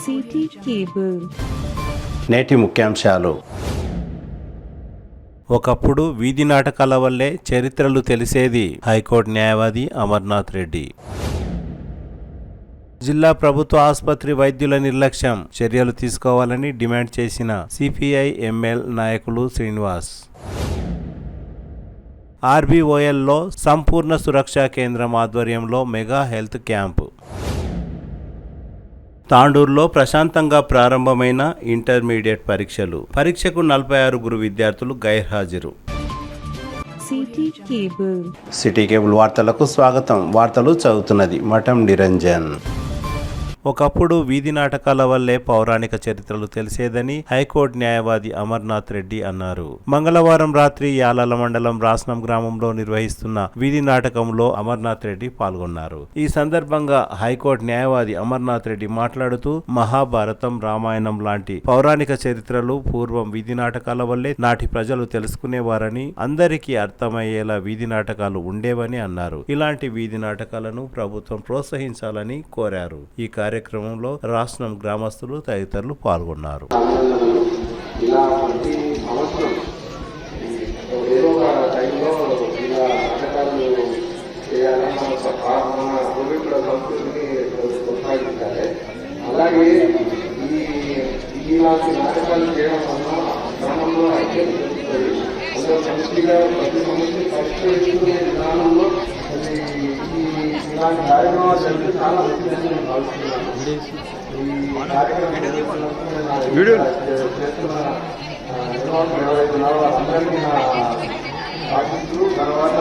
City cable. నేటి ముఖ్యాంశాలు. ఒకప్పుడు వీధి నాటకాల వల్లే చరిత్రలు తెలిసేది. హైకోర్టు న్యాయవాది అమర్నాథ్ రెడ్డి. జిల్లా ప్రభుత్వ ఆసుపత్రి వైద్యుల నిర్లక్ష్యం, చర్యలు తీసుకోవాలని డిమాండ్ చేసిన సిపిఐ ఎంఎల్ నాయకులు శ్రీనివాస్. ఆర్బీఓఎల్లో సంపూర్ణ సురక్షా కేంద్రం ఆధ్వర్యంలో మెగా హెల్త్ క్యాంపు. తాండూరులో ప్రశాంతంగా ప్రారంభమైన ఇంటర్మీడియట్ పరీక్షలు. పరీక్షకు 46 విద్యార్థులు గైర్హాజరు. సిటీ కేబుల్ వార్తలకు స్వాగతం. వార్తలు చదువుతున్నది మఠం నిరంజన్. ఒకప్పుడు వీధి నాటకాల వల్లే పౌరాణిక చరిత్రలు తెలిసేదని హైకోర్టు న్యాయవాది అమర్నాథ్ రెడ్డి అన్నారు. మంగళవారం రాత్రి యాలాల మండలం రాస్నం గ్రామంలో నిర్వహిస్తున్న వీధి నాటకంలో అమర్నాథ్ రెడ్డి పాల్గొన్నారు. ఈ సందర్భంగా హైకోర్టు న్యాయవాది అమర్నాథ్ రెడ్డి మాట్లాడుతూ మహాభారతం, రామాయణం లాంటి పౌరాణిక చరిత్రలు పూర్వం వీధి నాటకాల వల్లే నాటి ప్రజలు తెలుసుకునేవారని, అందరికీ అర్థమయ్యేలా వీధి నాటకాలు ఉండేవని అన్నారు. ఇలాంటి వీధి నాటకాలను ప్రభుత్వం ప్రోత్సహించాలని కోరారు. ఈ కార్యక్రమంలో రాష్ట్రం గ్రామస్తులు తదితరులు పాల్గొన్నారు. అలాగే ఇలాంటి నాటకాలు చేయడం వల్ల గ్రామంలో ఐక్యత పెరుగుతుంది. అందరూ సమస్యగా ప్రతి సమస్య పరిష్కరించుకునే విధానంలో ఇలాంటి కార్యక్రమాలు జరిగితే చాలా మంచిదని నేను భావిస్తున్నాను. ఈ కార్యక్రమం చేస్తున్న నిర్వాహకులు ఎవరైతే ఉన్నారో వాళ్ళందరికీ నా ఆశిస్తూ తర్వాత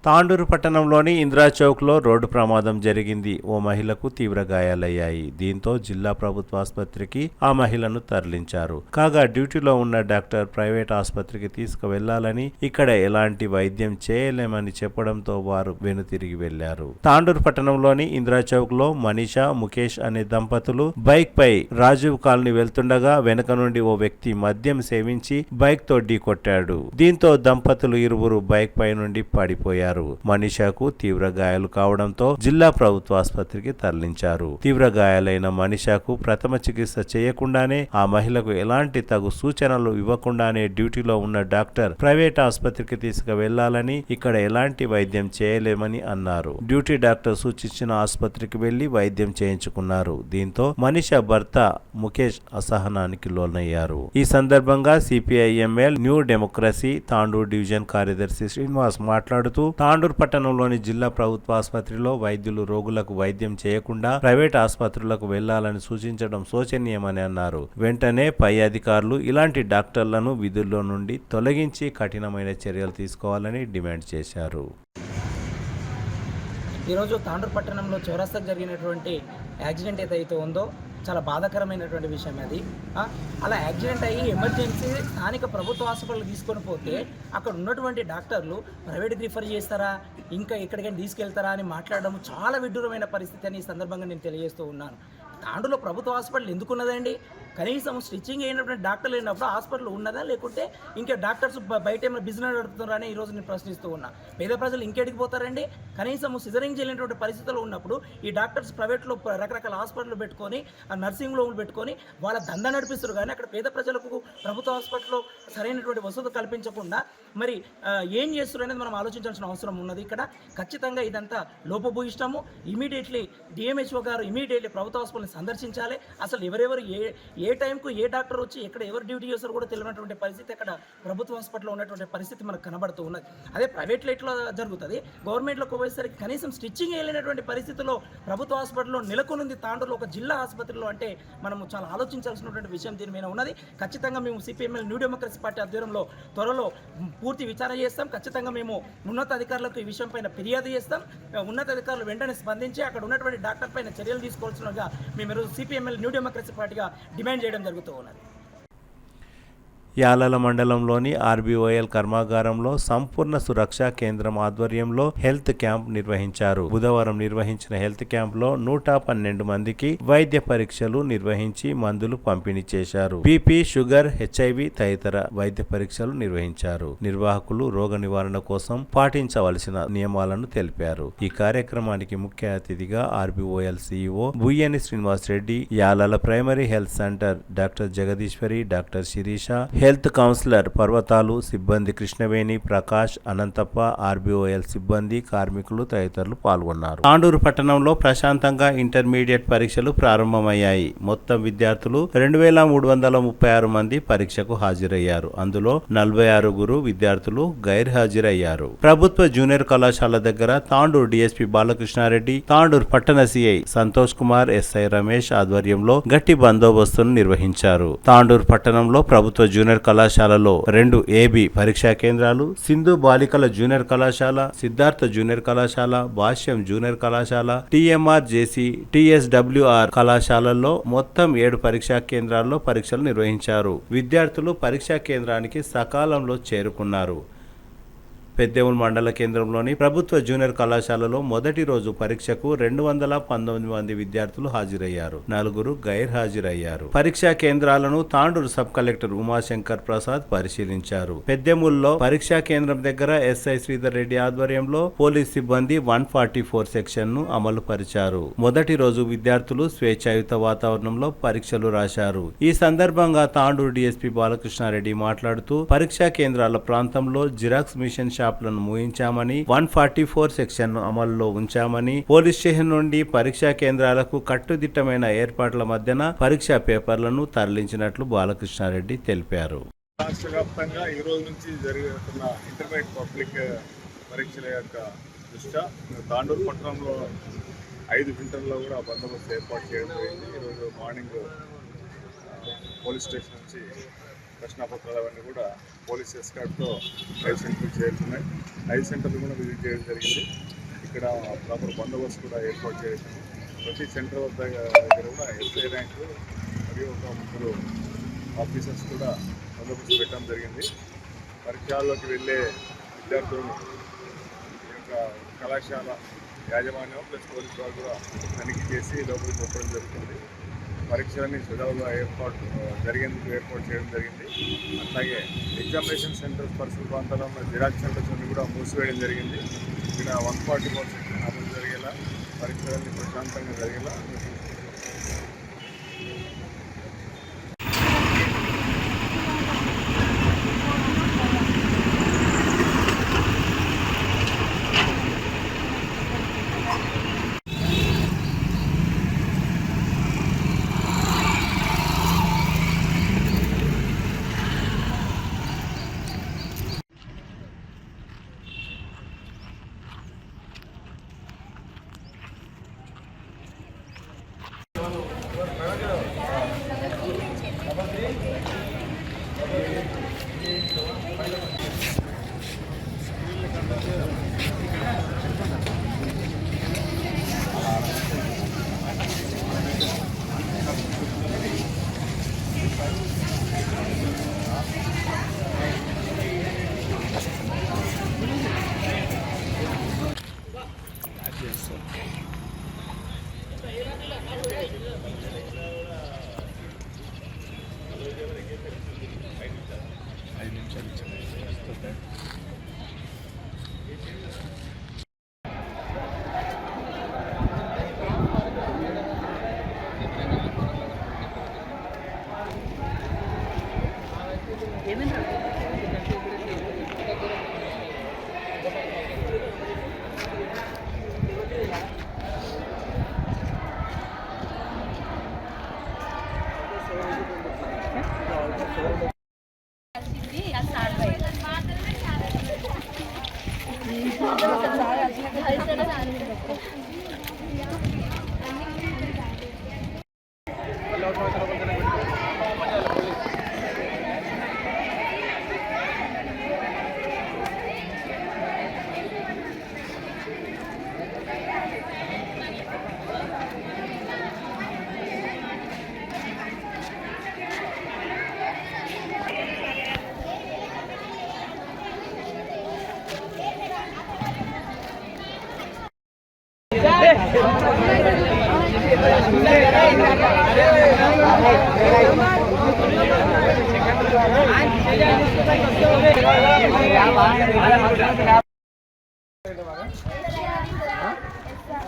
తాండూరు పట్టణంలోని ఇందిరా చౌక్లో రోడ్డు ప్రమాదం జరిగింది. ఓ మహిళకు తీవ్ర గాయాలయ్యాయి. దీంతో జిల్లా ప్రభుత్వ ఆసుపత్రికి ఆ మహిళను తరలించారు. కాగా డ్యూటీలో ఉన్న డాక్టర్ ప్రైవేట్ ఆసుపత్రికి తీసుకువెళ్లాలని, ఇక్కడ ఎలాంటి వైద్యం చేయలేమని చెప్పడంతో వారు వెనుతిరిగి వెళ్లారు. తాండూరు పట్టణంలోని ఇందిరా చౌక్ లో మనీషా, ముఖేష్ అనే దంపతులు బైక్ పై రాజీవ్ కాలనీ వెళ్తుండగా వెనక నుండి ఓ వ్యక్తి మద్యం సేవించి బైక్ తో ఢీకొట్టాడు. దీంతో దంపతులు ఇరువురు బైక్ పై నుండి పడిపోయారు. మనీషాకు తీవ్ర గాయాలు కావడంతో జిల్లా ప్రభుత్వ ఆసుపత్రికి తరలించారు. తీవ్ర గాయాలైన మనీషాకు ప్రథమ చికిత్స చేయకుండానే, ఆ మహిళకు ఎలాంటి తగు సూచనలు ఇవ్వకుండానే డ్యూటీలో ఉన్న డాక్టర్ ప్రైవేట్ ఆసుపత్రికి తీసుకువెళ్లాలని, ఇక్కడ ఎలాంటి వైద్యం చేయలేమని అన్నారు. డ్యూటీ డాక్టర్ సూచించిన ఆసుపత్రికి వెళ్లి వైద్యం చేయించుకున్నారు. దీంతో మనీషా భర్త ముఖేష్ అసహనానికి లోనయ్యారు. ఈ సందర్భంగా CPIML new democracy Tandur division కార్యదర్శి శ్రీనివాస్ మాట్లాడుతూ, తాండూరు పట్టణంలోని జిల్లా ప్రభుత్వ ఆసుపత్రిలో వైద్యులు రోగులకు వైద్యం చేయకుండా ప్రైవేట్ ఆసుపత్రులకు వెళ్లాలని సూచించడం శోచనీయమని అన్నారు. వెంటనే పై అధికారులు ఇలాంటి డాక్టర్లను విధుల్లో నుండి తొలగించి కఠినమైన చర్యలు తీసుకోవాలని డిమాండ్ చేశారు. ఈరోజు తాండూరు పట్టణంలో చౌరస్తాకు జరిగినటువంటి యాక్సిడెంట్ ఏదైతే ఉందో చాలా బాధాకరమైనటువంటి విషయం అది. అలా యాక్సిడెంట్ అయ్యి ఎమర్జెన్సీ స్థానిక ప్రభుత్వ హాస్పిటల్ తీసుకొని పోతే అక్కడ ఉన్నటువంటి డాక్టర్లు ప్రైవేట్కి రిఫర్ చేస్తారా, ఇంకా ఎక్కడికైనా తీసుకెళ్తారా అని మాట్లాడడం చాలా విడ్డూరమైన పరిస్థితి అని ఈ సందర్భంగా నేను తెలియజేస్తూ ఉన్నాను. తాండూరులో ప్రభుత్వ హాస్పిటల్ ఎందుకున్నదండి? కనీసం స్టిచ్చింగ్ అయినటువంటి డాక్టర్లు లేనప్పుడు హాస్పిటల్ ఉన్నదా, లేకుంటే ఇంకా డాక్టర్స్ బయట ఏమైనా బిజినెస్ నడుపుతున్నారా అని ఈరోజు నేను ప్రశ్నిస్తూ ఉన్నా. పేద ప్రజలు ఇంకెడికి పోతారండి? కనీసం సిజరింగ్ చేయలేనటువంటి పరిస్థితుల్లో ఉన్నప్పుడు ఈ డాక్టర్స్ ప్రైవేట్లో రకరకాల హాస్పిటల్ పెట్టుకొని నర్సింగ్ హోమ్లు పెట్టుకొని వాళ్ళ దందా నడిపిస్తారు. కానీ అక్కడ పేద ప్రజలకు ప్రభుత్వ హాస్పిటల్లో సరైనటువంటి వసతులు కల్పించకుండా మరి ఏం చేస్తారు అనేది మనం ఆలోచించాల్సిన అవసరం ఉన్నది. ఇక్కడ ఖచ్చితంగా ఇదంతా లోపభూయిష్టము. ఇమీడియట్లీ డిఎంహెచ్ఓ గారు ఇమీడియట్లీ ప్రభుత్వ హాస్పిటల్ని సందర్శించాలి. అసలు ఎవరెవరు ఏ టైంకు ఏ డాక్టర్ వచ్చి ఎక్కడ ఎవరు డ్యూటీ చేస్తారో కూడా తెలియనటువంటి పరిస్థితి అక్కడ ప్రభుత్వ హాస్పిటల్లో ఉన్నటువంటి పరిస్థితి మనకు కనబడుతూ ఉన్నది. అదే ప్రైవేట్లో ఎట్లా జరుగుతుంది, గవర్నమెంట్లోకి పోయేసరికి కనీసం స్టిచ్చింగ్ వేయలేనటువంటి పరిస్థితుల్లో ప్రభుత్వ హాస్పిటల్లో నెలకొనుంది తాండూరులో ఒక జిల్లా ఆసుపత్రిలో అంటే మనము చాలా ఆలోచించాల్సినటువంటి విషయం దీని మీద ఉన్నది. ఖచ్చితంగా మేము సిపిఎంఎల్ న్యూ డెమోక్రసీ పార్టీ ఆధ్వర్యంలో త్వరలో పూర్తి విచారణ చేస్తాం. ఖచ్చితంగా మేము ఉన్నతాధికారులకు ఈ విషయం పైన ఫిర్యాదు చేస్తాం. ఉన్నతాధికారులు వెంటనే స్పందించి అక్కడ ఉన్నటువంటి డాక్టర్ పైన చర్యలు తీసుకోవాల్సినగా మేము ఈరోజు సిపిఎంఎల్ న్యూ డెమోక్రసీ పార్టీగా డిమాండ్ చేయడం జరుగుతూ ఉన్నది. యాలల మండలంలోని ఆర్బీఓఎల్ కర్మాగారంలో సంపూర్ణ సురక్ష కేంద్రం ఆధ్వర్యంలో హెల్త్ క్యాంప్ నిర్వహించారు. బుధవారం నిర్వహించిన హెల్త్ క్యాంప్ లో 112 మందికి వైద్య పరీక్షలు నిర్వహించి మందులు పంపిణీ చేశారు. బీపీ, షుగర్, హెచ్ఐవి తదితర వైద్య పరీక్షలు నిర్వహించారు. నిర్వాహకులు రోగ నివారణ కోసం పాటించవలసిన నియమాలను తెలిపారు. ఈ కార్యక్రమానికి ముఖ్య అతిథిగా RBOL CEO Buyyani Srinivas Reddy, Yalala primary health centre doctor Jagadishwari, doctor Sirisha, health counsellor Parvathalu సిబ్బంది కృష్ణవేణి, ప్రకాష్, అనంతప్ప, ఆర్బీఓఎల్ సిబ్బంది, కార్మికులు తదితరులు పాల్గొన్నారు. తాండూరు పట్టణంలో ప్రశాంతంగా ఇంటర్మీడియట్ పరీక్షలు ప్రారంభమయ్యాయి. మొత్తం విద్యార్థులు 2336 మంది పరీక్షకు హాజరయ్యారు. అందులో 46 విద్యార్థులు గైర్హాజరయ్యారు. ప్రభుత్వ జూనియర్ కళాశాల దగ్గర తాండూరు డీఎస్పీ బాలకృష్ణారెడ్డి, తాండూరు పట్టణ సిఐ సంతోష్ కుమార్, ఎస్ఐ రమేష్ ఆధ్వర్యంలో గట్టి బందోబస్తును నిర్వహించారు. తాండూరు పట్టణంలో ప్రభుత్వ జూనియర్ కళాశాలలో 2 AB పరీక్షా కేంద్రాలు, సింధు బాలికల జూనియర్ కళాశాల, సిద్ధార్థ జూనియర్ కళాశాల, భాష్యం జూనియర్ కళాశాల, టీఎంఆర్ జేసీ, టీఎస్డబ్ల్యూఆర్ కళాశాలల్లో మొత్తం 7 పరీక్షా కేంద్రాల్లో పరీక్షలు నిర్వహించారు. విద్యార్థులు పరీక్షా కేంద్రానికి సకాలంలో చేరుకున్నారు. పెద్దేముల్ మండల కేంద్రంలోని ప్రభుత్వ జూనియర్ కళాశాలలో మొదటి రోజు పరీక్షకు 219 మంది విద్యార్థులు హాజరయ్యారు. 4 గైర్హాజరయ్యారు. పరీక్షా కేంద్రాలను తాండూరు సబ్ కలెక్టర్ ఉమాశంకర్ ప్రసాద్ పరిశీలించారు. పెద్దేముల్లో పరీక్షా కేంద్రం దగ్గర ఎస్ఐ శ్రీధర్ రెడ్డి ఆధ్వర్యంలో పోలీస్ సిబ్బంది 144 సెక్షన్ ను అమలు పరిచారు. మొదటి రోజు విద్యార్థులు స్వేచ్ఛాయుత వాతావరణంలో పరీక్షలు రాశారు. ఈ సందర్భంగా తాండూరు డీఎస్పీ బాలకృష్ణారెడ్డి మాట్లాడుతూ పరీక్షా కేంద్రాల ప్రాంతంలో జిరాక్స్ మిషన్ షాపులను మూయించామని, 144 సెక్షన్ ను అమల్లో ఉంచామని, పోలీస్ స్టేషన్ నుండి పరీక్షా కేంద్రాలకు కట్టుదిట్టమైన ఏర్పాట్ల మధ్యన పరీక్షా పేపర్లను తరలించినట్లు బాలకృష్ణారెడ్డి తెలిపారు. రాష్ట్ర వ్యాప్తంగా ఈ రోజు నుంచి జరుగుతున్న ఇంటర్మీడియట్ పబ్లిక్ పరీక్షల యొక్క దృష్ట్యా తాండూరు పట్టణంలో 5 సెంటర్లో కూడా బందోబస్తు ఏర్పాటు చేయడం జరిగింది. ఈరోజు మార్నింగ్ పోలీస్ స్టేషన్ నుంచి ప్రశ్నాపత్రాలు అవన్నీ కూడా పోలీస్ ఎస్కార్ట్తో 5 సెంటర్లు చేరుతున్నాయి. 5 సెంటర్లు కూడా విజిట్ చేయడం జరిగింది. ఇక్కడ ప్రాపర్ బందోబస్తు కూడా ఏర్పాటు చేసాము. ప్రతి సెంటర్ దగ్గర కూడా ఎస్ఐ ర్యాంకు మరియు ఒక 3 ఆఫీసర్స్ కూడా బందోబస్తు పెట్టడం జరిగింది. పరీక్షల్లోకి వెళ్ళే విద్యార్థులను ఈ యొక్క కళాశాల యాజమాన్యం ప్లస్ పోలీసు వారు కూడా తనిఖీ చేసి లోపలికి పంపడం జరుగుతుంది. పరీక్షలన్నీ సులభంగా ఏర్పాటు చేయడం జరిగింది. అట్లాగే ఎగ్జామినేషన్ సెంటర్స్ పరిసర ప్రాంతాల్లో ఉన్న జిరాక్స్ సెంటర్స్ అన్ని కూడా మూసివేయడం జరిగింది. ఇక్కడ 144 సెక్షన్ అమలు జరిగేలా, పరీక్షలన్నీ ప్రశాంతంగా జరిగేలా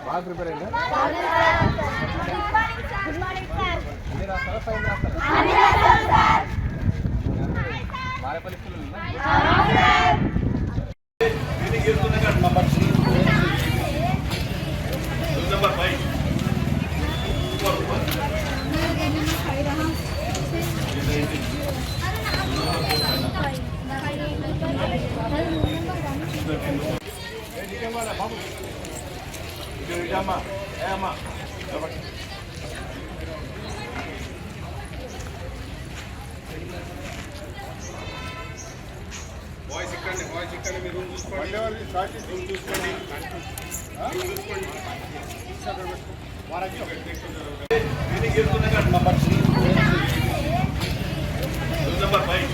బాగా ప్రిపేర్ అయిందా? మారేపల్లి స్కూల్ బాయ్స్ ఇక్కడ మీరు రూమ్ చూసుకోండి, రూమ్ చూసుకోండి. నెంబర్ 5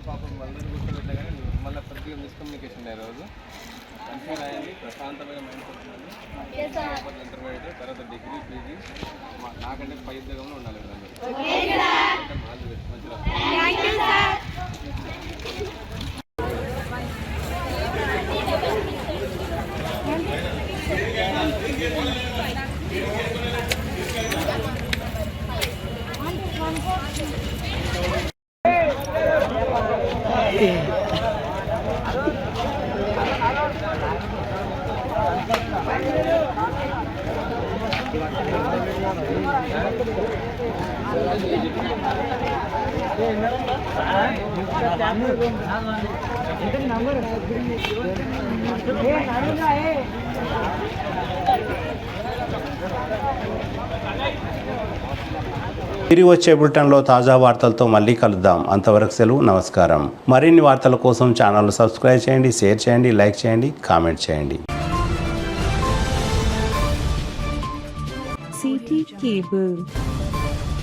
పాపం అందరూ కూర్చోబెట్టా కానీ మళ్ళీ కొద్దిగా మిస్కమ్యూనికేషన్ అయ్యే రోజు మంచిగా రాయాలి, ప్రశాంతమైన మైండ్ ఉండాలి. ఇంటర్మీడియట్ తర్వాత డిగ్రీ పీజీ నాకంటే పై ఉద్యోగంలో ఉండాలి తిరిగి వచ్చే బులెటిన్లో తాజా వార్తలతో మళ్ళీ కలుద్దాం. అంతవరకు సెలవు, నమస్కారం. మరిన్ని వార్తల కోసం ఛానల్ సబ్స్క్రైబ్ చేయండి, షేర్ చేయండి, లైక్ చేయండి, కామెంట్ చేయండి. CT Cable